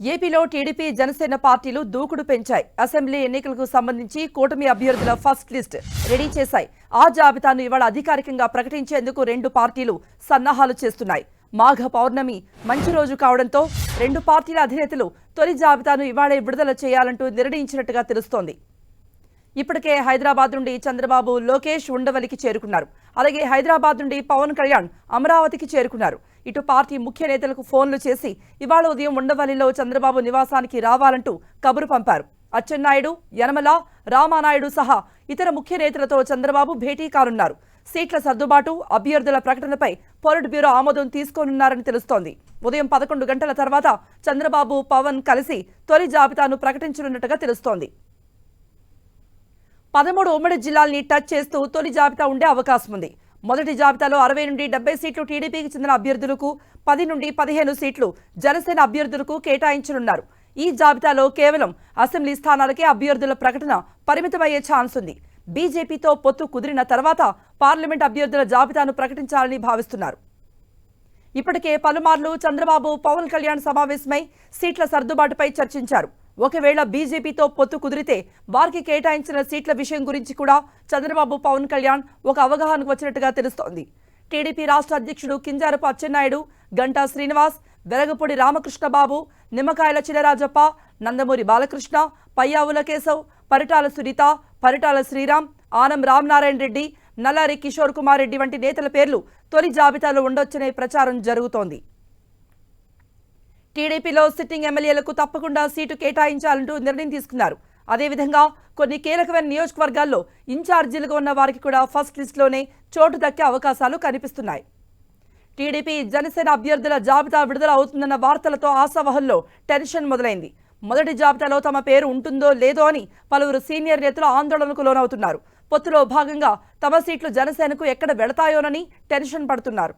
ఏపీలో టీడీపీ జనసేన పార్టీలు దూకుడు పెంచాయి. అసెంబ్లీ ఎన్నికలకు సంబంధించి కూటమి అభ్యర్థుల ఫస్ట్ లిస్ట్ రెడీ చేశాయి. ఆ జాబితాను ఇవాళ అధికారికంగా ప్రకటించేందుకు రెండు పార్టీలు సన్నాహాలు చేస్తున్నాయి. మాఘ పౌర్ణమి మంచి రోజు కావడంతో రెండు పార్టీల అధినేతలు తొలి జాబితాను ఇవాళే విడుదల చేయాలంటూ నిర్ణయించినట్టుగా తెలుస్తోంది. ఇప్పటికే హైదరాబాద్ నుండి చంద్రబాబు, లోకేష్ ఉండవల్లికి చేరుకున్నారు. అలాగే హైదరాబాద్ నుండి పవన్ కళ్యాణ్ అమరావతికి చేరుకున్నారు. ఇటు పార్టీ ముఖ్య నేతలకు ఫోన్లు చేసి ఇవాళ ఉదయం ఉండవల్లిలో చంద్రబాబు నివాసానికి రావాలంటూ కబురు పంపారు. అచ్చెన్నాయుడు, యనమల, రామానాయుడు సహా ఇతర ముఖ్య నేతలతో చంద్రబాబు భేటీ కానున్నారు. సీట్ల సర్దుబాటు, అభ్యర్థుల ప్రకటనపై పొలిట్ బ్యూరో ఆమోదం తీసుకోనున్నారని తెలుస్తోంది. ఉదయం 11 గంటల తర్వాత చంద్రబాబు, పవన్ కలిసి తొలి జాబితాను ప్రకటించనున్నట్టుగా తెలుస్తోంది. 13 ఉమ్మడి జిల్లాల్ని టచ్ చేస్తూ తొలి జాబితా ఉండే అవకాశం ఉంది. మొదటి జాబితాలో 60 నుండి 70 సీట్లు టీడీపీకి చెందిన అభ్యర్థులకు, 10 నుండి 15 సీట్లు జనసేన అభ్యర్థులకు కేటాయించనున్నారు. ఈ జాబితాలో కేవలం అసెంబ్లీ స్థానాలకే అభ్యర్థుల ప్రకటన పరిమితమయ్యే ఛాన్స్ ఉంది. బీజేపీతో పొత్తు కుదిరిన తర్వాత పార్లమెంట్ అభ్యర్థుల జాబితాను ప్రకటించాలని భావిస్తున్నారు. ఇప్పటికే పలుమార్లు చంద్రబాబు, పవన్ కళ్యాణ్ సమావేశమై సీట్ల సర్దుబాటుపై చర్చించారు. ఒకవేళ బీజేపీతో పొత్తు కుదిరితే వారికి కేటాయించిన సీట్ల విషయం గురించి కూడా చంద్రబాబు, పవన్ కళ్యాణ్ ఒక అవగాహనకు వచ్చినట్టుగా తెలుస్తోంది. టీడీపీ రాష్ట్ర అధ్యక్షుడు కింజారపు అచ్చెన్నాయుడు, గంటా శ్రీనివాస్, వెలగపూడి రామకృష్ణబాబు, నిమ్మకాయల చినరాజప్ప, నందమూరి బాలకృష్ణ, పయ్యావుల కేశవ్, పరిటాల సునీత, పరిటాల శ్రీరామ్, ఆనం రామనారాయణ రెడ్డి, నల్లారి కిషోర్ కుమార్ రెడ్డి వంటి నేతల పేర్లు తొలి జాబితాలో ఉండొచ్చనే ప్రచారం జరుగుతోంది. టీడీపీలో సిట్టింగ్ ఎమ్మెల్యేలకు తప్పకుండా సీటు కేటాయించాలంటూ నిర్ణయం తీసుకున్నారు. అదేవిధంగా కొన్ని కీలకమైన నియోజకవర్గాల్లో ఇన్ఛార్జీలుగా ఉన్న వారికి కూడా ఫస్ట్ లిస్టులోనే చోటు దక్కే అవకాశాలు కనిపిస్తున్నాయి. టీడీపీ, జనసేన అభ్యర్థుల జాబితా విడుదల అవుతుందన్న వార్తలతో ఆశావహంలో టెన్షన్ మొదలైంది. మొదటి జాబితాలో తమ పేరు ఉంటుందో లేదో అని పలువురు సీనియర్ నేతలు ఆందోళనకు లోనవుతున్నారు. పొత్తులో భాగంగా తమ సీట్లు జనసేనకు ఎక్కడ వెళతాయోనని టెన్షన్ పడుతున్నారు.